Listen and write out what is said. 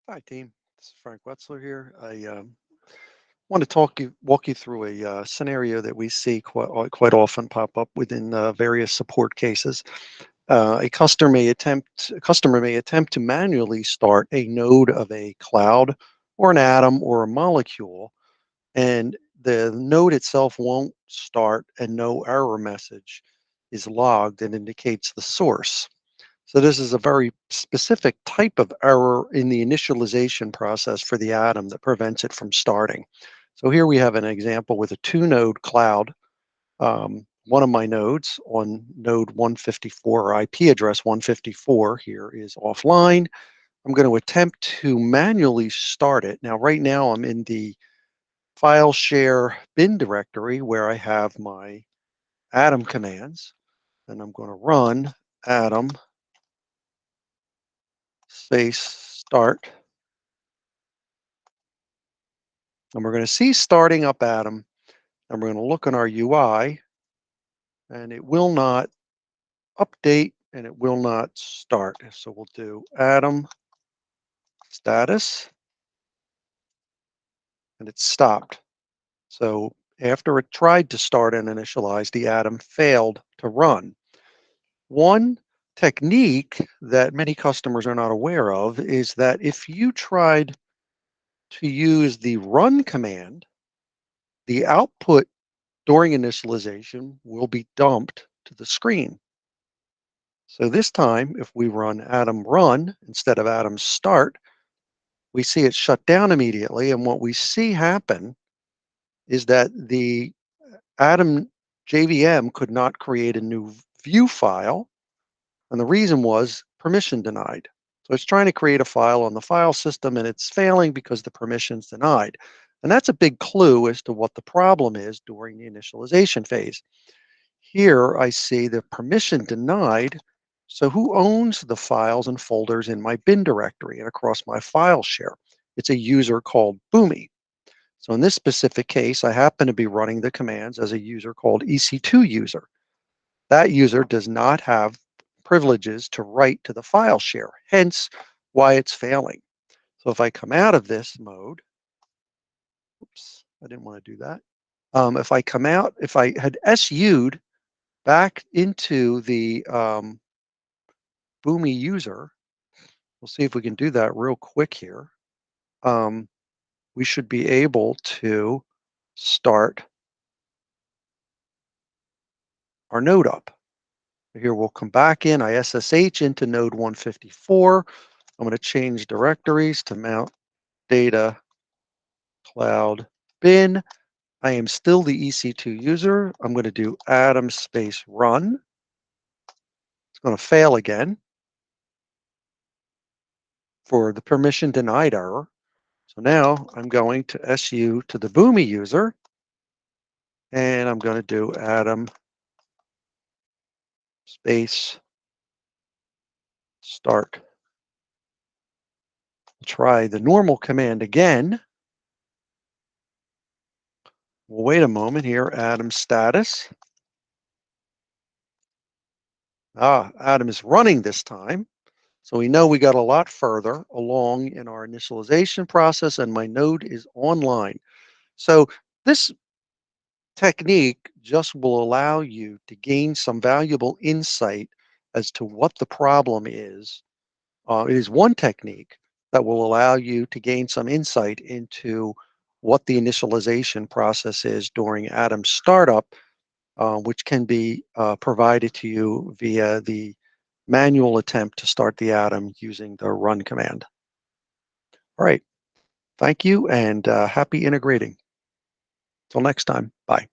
Hi, team. This is Frank Wetzler here. I want to walk you through a scenario that we see quite often pop up within various support cases. A customer may attempt to manually start a node of a cloud or an atom or a molecule, and the node itself won't start, and no error message is logged and indicates the source. So this is a very specific type of error in the initialization process for the atom that prevents it from starting. So here we have an example with a two-node cloud. One of my nodes on node 154, or IP address 154 here, is offline. I'm going to attempt to manually start it. Now, right now, I'm in the file share bin directory where I have my atom commands, and I'm going to run atom space start. And we're going to see starting up Atom, and we're going to look on our UI, and it will not update and it will not start. So we'll do Atom status, and it stopped. So after it tried to start and initialize, the Atom failed to run. One technique that many customers are not aware of is that if you tried to use the run command, the output during initialization will be dumped to the screen. So this time, if we run atom run instead of atom start, we see it shut down immediately. And what we see happen is that the atom JVM could not create a new view file. And the reason was permission denied. So it's trying to create a file on the file system and it's failing because the permission's denied. And that's a big clue as to what the problem is during the initialization phase. Here I see the permission denied. So who owns the files and folders in my bin directory and across my file share? It's a user called Boomi. So in this specific case, I happen to be running the commands as a user called EC2 user. That user does not have privileges to write to the file share, hence why it's failing. So if I come out of this mode, oops, I didn't want to do that. If I come out, if I had SU'd back into the Boomi user, we'll see if we can do that real quick here. We should be able to start our node up. Here we'll come back in, I SSH into node 154. I'm going to change directories to mount data cloud bin. I am still the EC2 user. I'm going to do atom space run. It's going to fail again for the permission denied error. So now I'm going to SU to the Boomi user, and I'm going to do atom space start. Try the normal command again. We'll wait a moment here, atom status. Atom is running this time. So we know we got a lot further along in our initialization process and my node is online. So this technique just will allow you to gain some valuable insight as to what the problem is. It is one technique that will allow you to gain some insight into what the initialization process is during Atom startup, which can be provided to you via the manual attempt to start the Atom using the run command. All right, thank you and happy integrating. Till next time, bye.